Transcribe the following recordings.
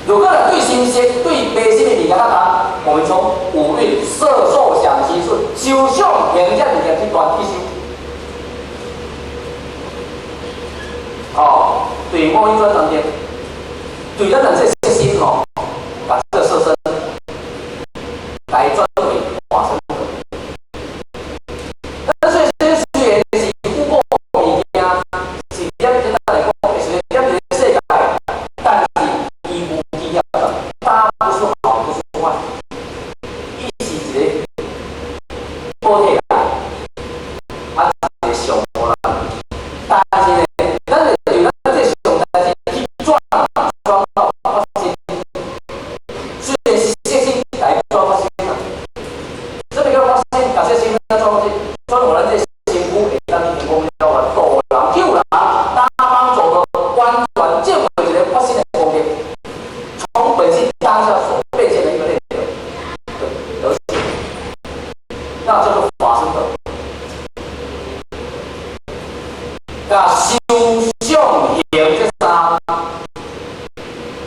如果对新鲜、对白新的物件较重，我们从五蕴、色、受、想、行、识、修、相、行这物件去断去修。哦，对五蕴专当中，对咱人这心哦，把这个色身来转为化身。但是这些虽然是不过物件，是点简单来讲，是点世界，但是伊无必要的，它不是好，不是坏，伊是一个保体啦，啊，一个上无啦，但是呢，咱就对咱这上代志去转到发生，虽然是色性来转发生啦，这个叫发生，假设性要转发生，转互咱这身躯会当去成功了啊，导人救人，搭帮助的完全建为一个发生的功能，从本性当下所变现的一个内容，而且，那叫做发生的。甲修相行这三，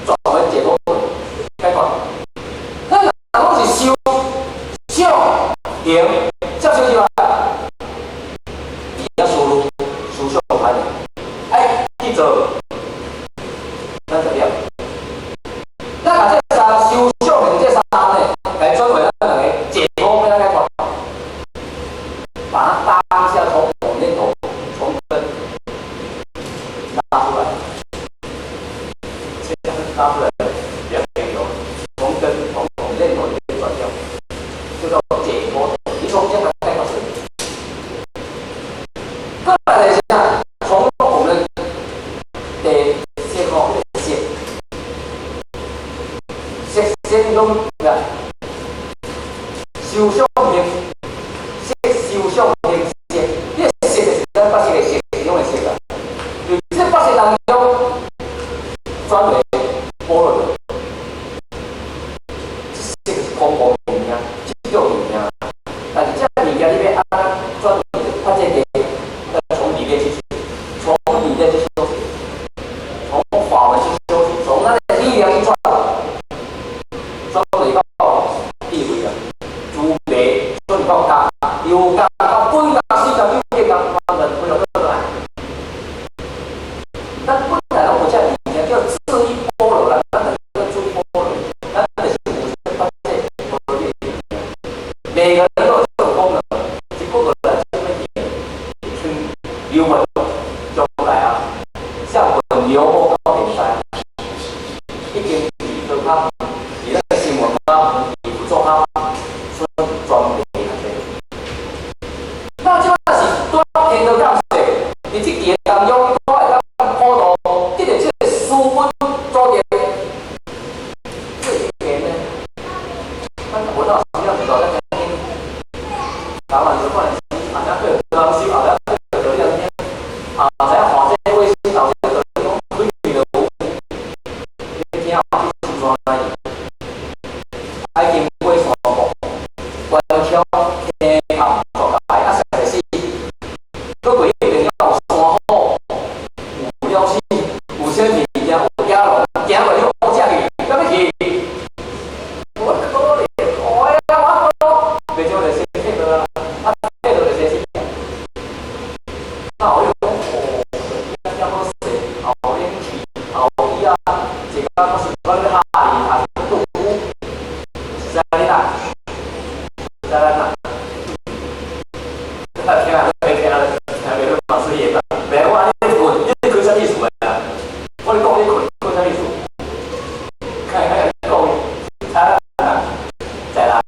转为解脱解脱。咱若讲是修相行，照修起来，伊要输入思想排列，哎，去做，咱就了。咱把这三修相行这三呢，来转为咱两个解脱跟咱解脱，把它当下从我念头从根。拉出来，现在拉出来，不要给有从根从念头里面转掉，就叫解脱。你从这样开始，再来一下，从我们的线号的线，线中的修相行，修相行线，这线是咱把这个线用来线的。这八识当中，专为般若的，这个是空无物件，这叫物件。但是这物件里面按专为发现的，要从里面去学，从里面去修行，从法门去修行，从它的力量去转，转到到地位啊，诸美转到它，有感到本感是讲有变感，他们会有这个来。咱本来拢有这物件叫智意般若啦，咱叫注意般若，咱就是有发现般若的物件。每个人都有这种功能，只不过咱这边去流文将来啊，像文流到现在，已经是做较，伫咱新闻啊，伊做较算专门的这。那即摆是多听到感受，伫即件当中，我会当。这个书本做的最甜的，但是我到什么样子搞在前面，打完之后呢，好像对刚修好像对这两天啊，在华这卫生导这个用规矩的服务，你听好去组装那里，爱经过什么关桥天行做来啊，实是，如果一定要山好，有了心。有些物件有野路，行落去好食去，敢要去？我可怜，我呀我袂少就先配合啦，啊配合就先去。那我又讲哦，要好势，后天去，后伊啊，一个我是讲咧下里还是杜甫，是在哪里啦？在哪啦？天啊，天啊，还没有老师也讲，没有啊，你滚，你开啥意思啊？我咧讲你困，讲啥意思？看讲，再来啦，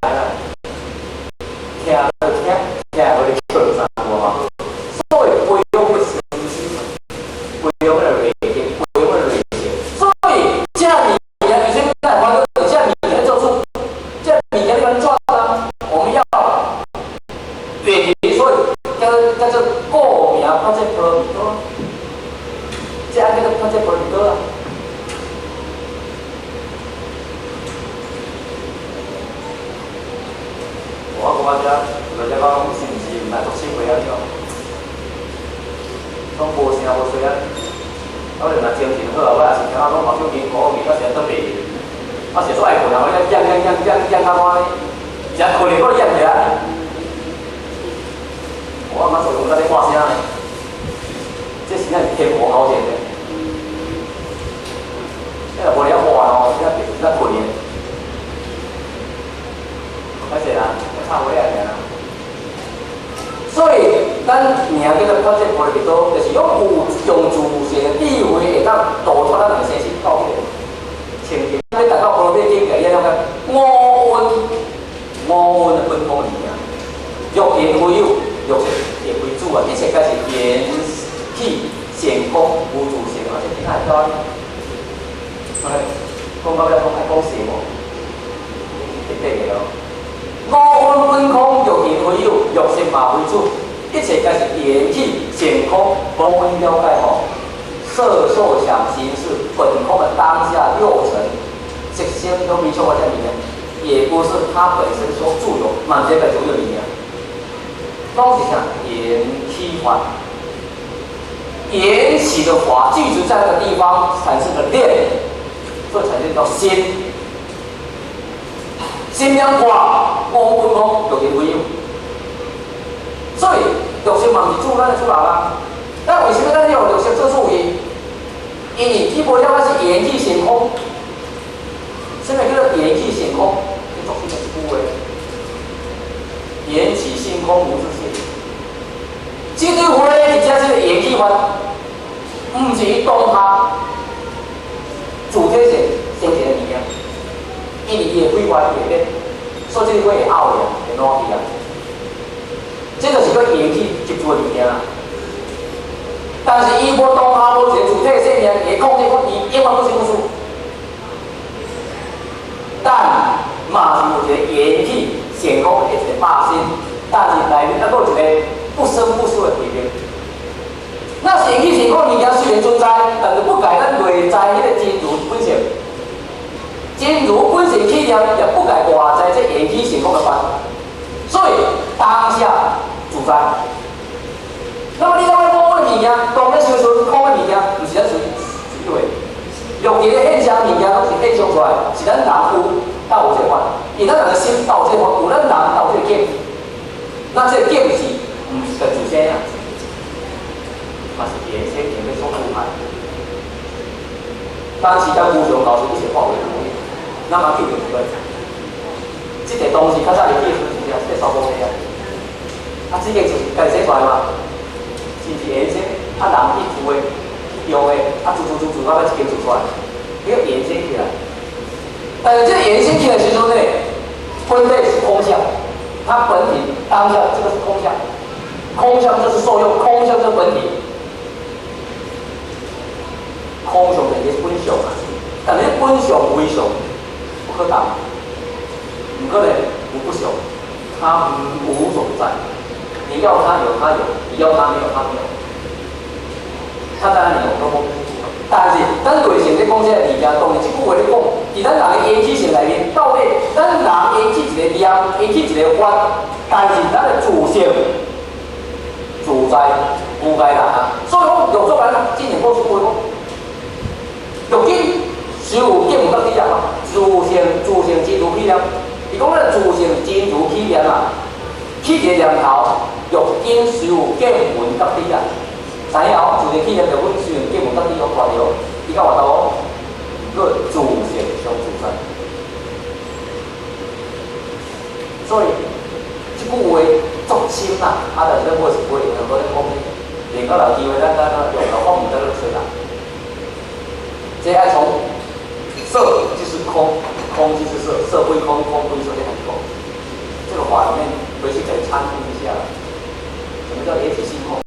听我咧讲啥无嘛？所以培养的思绪，培养的内心，培养的内心。所以这物件，有些在华德这物件做出，这物件你能赚啊？我们要对题，所以叫做过名，或者波罗蜜多，这叫做波罗蜜多啊。我写出爱困啊，我要养他妈的，只可能我养起来。我阿妈做用在咧话声呢，这是咱天魔好点的。这若无了话哦，这困的。而且啊，差不多啊。所以，咱名叫做发展玻璃多，就是用自身的智慧会当导出咱的身心到这个情境。你达到玻璃境界，要个五蕴的分空里面，欲言非有，欲色也为主啊！一切皆是言气显空无主性，而且其他叫讲到了讲爱讲什么？对个咯。五蕴分空，欲言非有，欲色嘛为主。一切皆是言气显空，无分了解吼。色受想行识本空的当下六层，色心都没错在里面，也不是它本身所著有，满这个所有里面。东西上言气法，言起的法聚集在那个地方产生的念，所以产生叫心。心量化，五分空，有言非有。所以六色嘛是主咱的出来啦。但为什么咱要六色做主意？因为基本上它是言气显空。什么叫做言气显空？这种是什么部位？言起性空无自性。这对话呢，而且是言气法，唔是当下主体性先前的物件，因为伊会规划改变，所以这会拗呀，会烂去啊。这就是个言气接触的物件啦。但是伊无当下无一个主体的性命，会控制我，伊永远不是不输。但嘛是有一个言气显空的一个霸心，但是内面还佫有一个不生不死的规律。那言气显空物件虽然存在，但是不改咱内在迄个真如本性。真如本性气量也不改外在这言气显空的法，所以当下主宰。那么你讲的空的物件，当咧想说空的物件，毋是咱属于对。肉体的现象物件，拢是现象出来，是咱人有到有这法，而咱人的心到这法，有咱人到这境。那这境是毋是个自身啊，嘛是原先前面所出来。当时咱无常老师一些化为能力，那么就有一个，这个东西较早会记出是啥？这个烧锅底啊，啊，这个就是家己写出来嘛。是不是原先啊人去做的、去用的，啊做到尾一间做出来，这个原先起来。但是这个原先起来时阵呢，分类是空相，它本体当下这个是空相，空相就是受用，空相就是本体。空相也是本相啊，但是本相为相不可当，不可能无不相，它无所不在。你要它有它有，你要它没有它没有，它当然有都无。但是咱内心咧讲这个物件，当然一句话咧讲，伫咱人的言气性内面，到底咱人言气一个念，言气一个法，但是咱的自性自在无该人啊。所以讲六祖咱之前讲一句话讲，六经实有见无得体啊嘛，自性真如气量。伊讲咱自性真如气量啊，起一个念头。欲经实有见闻得体啊，知影哦，就个起念着阮虽然见闻得体哦，看着，伊到外头，个自性相自在。所以，即句话足深啦，但是我是不会很多人讲的，另个有机会咱用到方面在落水啦。这爱从色就是空，空就是色，色归空，空归色，这很空。这个话里面回去可以参悟一下。什么叫言起性空？